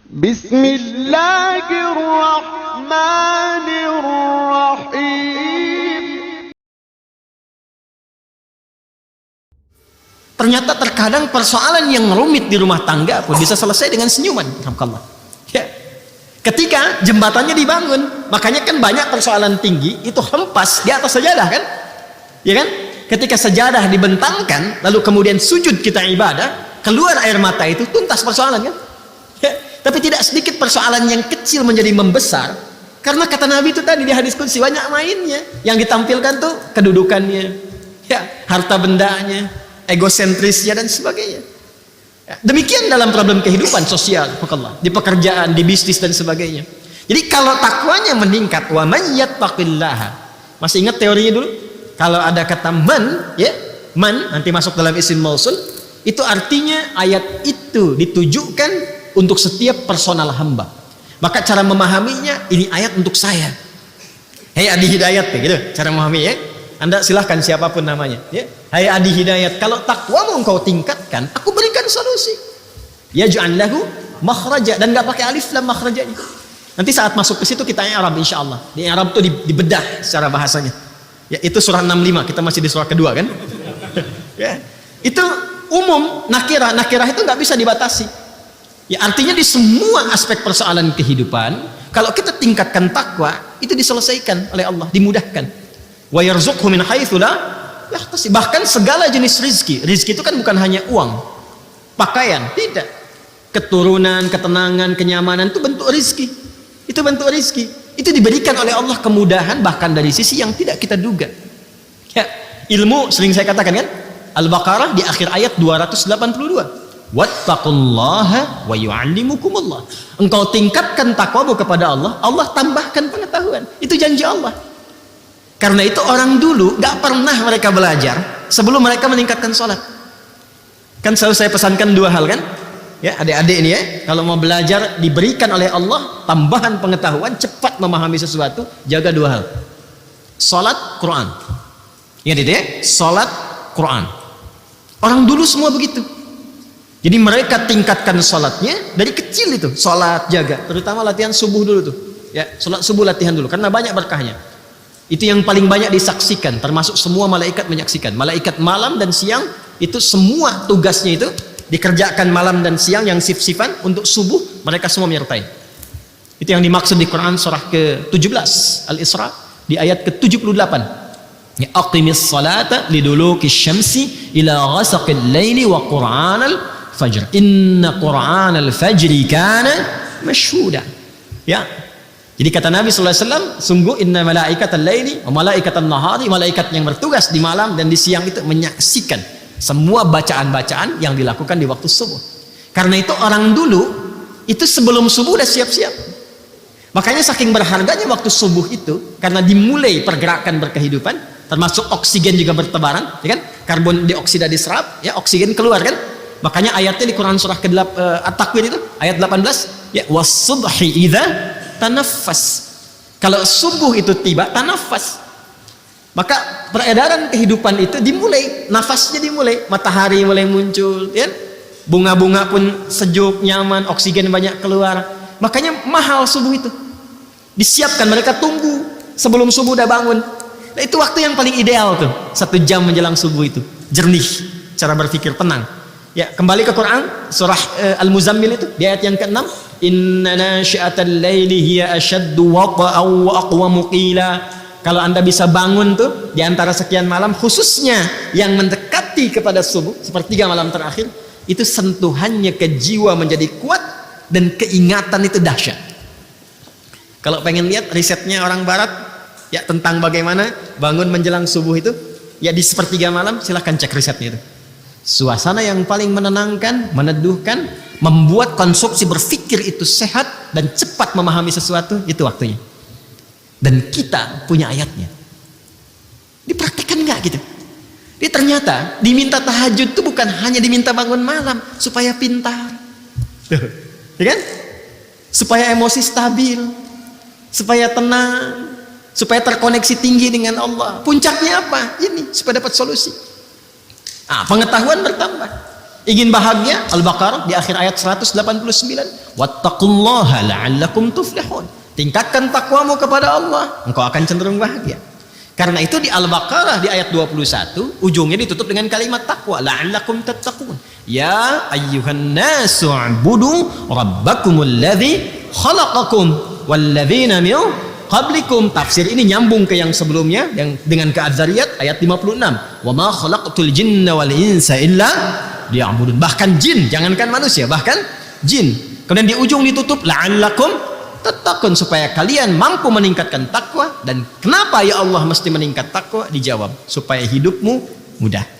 Bismillahirrahmanirrahim. Ternyata terkadang persoalan yang rumit di rumah tangga pun bisa selesai dengan senyuman. Alhamdulillah. Ya. Ketika jembatannya dibangun, makanya kan banyak persoalan tinggi itu hempas di atas sajadah kan? Ya kan? Ketika sajadah dibentangkan, lalu kemudian sujud kita ibadah, keluar air mata itu tuntas persoalan kan? Ya. Tapi tidak sedikit persoalan yang kecil menjadi membesar karena kata Nabi itu tadi di hadis qudsi banyak mainnya. Yang ditampilkan tuh kedudukannya, ya, harta bendanya, egosentrisnya dan sebagainya. Ya, demikian dalam problem kehidupan sosial, di pekerjaan, di bisnis dan sebagainya. Jadi kalau takwanya meningkat, wa may yattaqillaha. Masih ingat teorinya dulu? Kalau ada kata man, ya, man nanti masuk dalam isim mausul, itu artinya ayat itu ditujukan untuk setiap personal hamba. Maka cara memahaminya, ini ayat untuk saya. Hei Adi Hidayat, gitu cara memahami ya. Anda silahkan siapapun namanya ya. Hai Adi Hidayat, kalau takwamu engkau tingkatkan, aku berikan solusi. Yaj'al lahu makhraja, dan nggak pakai alif lam makhrajanya. Nanti saat masuk ke situ kita i'rab insyaallah. Di i'rab itu dibedah secara bahasanya. Ya, itu surah 65, kita masih di surah kedua kan? Ya. Itu umum, nakirah itu nggak bisa dibatasi. Ya, artinya di semua aspek persoalan kehidupan, kalau kita tingkatkan takwa, itu diselesaikan oleh Allah, dimudahkan. Wa yarzuqhu min haitsu la yahtasib. Bahkan segala jenis rizki itu kan bukan hanya uang, pakaian, tidak. Keturunan, ketenangan, kenyamanan itu bentuk rizki. Itu bentuk rizki. Itu diberikan oleh Allah kemudahan bahkan dari sisi yang tidak kita duga. Ya, ilmu sering saya katakan kan? Al-Baqarah di akhir ayat 282. Wattaqullaha wa yu'allimukumullah. Engkau tingkatkan takwamu kepada Allah, Allah tambahkan pengetahuan. Itu janji Allah. Karena itu orang dulu gak pernah mereka belajar sebelum mereka meningkatkan sholat. Kan selalu saya pesankan dua hal kan? Ya, adik-adik ini ya, kalau mau belajar diberikan oleh Allah tambahan pengetahuan, cepat memahami sesuatu, jaga dua hal. Sholat, Quran. Ingat itu ya, sholat, Quran. Orang dulu semua begitu. Jadi mereka tingkatkan sholatnya dari kecil itu, sholat jaga, terutama latihan subuh dulu tuh. Ya, sholat subuh latihan dulu karena banyak berkahnya. Itu yang paling banyak disaksikan, termasuk semua malaikat menyaksikan. Malaikat malam dan siang itu semua tugasnya itu dikerjakan malam dan siang yang sif-sifan untuk subuh mereka semua menyertai. Itu yang dimaksud di Quran surah ke-17 Al-Isra di ayat ke-78. Ya, aqimis salata liduluki syamsi ila ghasaqil laili wa qur'anal fajr. Inna qur'anal fajri kana mashhuda. Ya. Jadi kata Nabi SAW, sungguh inna malaikatal laili wa malaikatal nahari, malaikat yang bertugas di malam dan di siang itu menyaksikan semua bacaan-bacaan yang dilakukan di waktu subuh. Karena itu orang dulu itu sebelum subuh udah siap-siap. Makanya saking berharganya waktu subuh itu, karena dimulai pergerakan berkehidupan, termasuk oksigen juga bertebaran, ya kan? Karbon dioksida diserap, ya, oksigen keluar kan? Makanya ayatnya di Quran surah At-Takwir itu ayat 18, ya, was-subhi idza tanaffas. Kalau subuh itu tiba, tanafas. Maka peredaran kehidupan itu dimulai, nafasnya dimulai, matahari mulai muncul, ya. Bunga-bunga pun sejuk, nyaman, oksigen banyak keluar. Makanya mahal subuh itu. Disiapkan, mereka tunggu sebelum subuh udah bangun. Nah, itu waktu yang paling ideal tuh, 1 jam menjelang subuh itu. Jernih, cara berpikir tenang. Ya, kembali ke Quran surah Al-Muzammil itu di ayat yang ke-6, inna nasyi'atal laili hiya ashaddu wata'an wa aqwamu qila. Kalau Anda bisa bangun tuh di antara sekian malam, khususnya yang mendekati kepada subuh, sepertiga malam terakhir, itu sentuhannya ke jiwa menjadi kuat dan keingatan itu dahsyat. Kalau pengen lihat risetnya orang barat ya tentang bagaimana bangun menjelang subuh itu, ya di sepertiga malam, silahkan cek risetnya itu. Suasana yang paling menenangkan, meneduhkan, membuat konstruksi berpikir itu sehat dan cepat memahami sesuatu, itu waktunya. Dan kita punya ayatnya. Dipraktikkan nggak gitu? Jadi ternyata diminta tahajud itu bukan hanya diminta bangun malam supaya pintar, ya kan? Supaya emosi stabil, supaya tenang, supaya terkoneksi tinggi dengan Allah. Puncaknya apa? Ini supaya dapat solusi. Pengetahuan bertambah. Ingin bahagia, Al-Baqarah di akhir ayat 189, wattaqullaha la'allakum tuflihun. Tingkatkan takwamu kepada Allah, engkau akan cenderung bahagia. Karena itu di Al-Baqarah di ayat 21 ujungnya ditutup dengan kalimat takwa, la'allakum tattaqun. Ya ayyuhan nasu u'budu rabbakumul ladzi khalaqakum walladzina min qablikum. Tafsir ini nyambung ke yang sebelumnya yang dengan ke Az-Zariyat ayat 56. Wa ma khalaqtul jinna wal insa illa liya'budun. Bahkan jin, jangankan manusia, bahkan jin. Kemudian di ujung ditutup la'allakum tattaqun, supaya kalian mampu meningkatkan takwa. Dan kenapa ya Allah mesti meningkat takwa? Dijawab, supaya hidupmu mudah.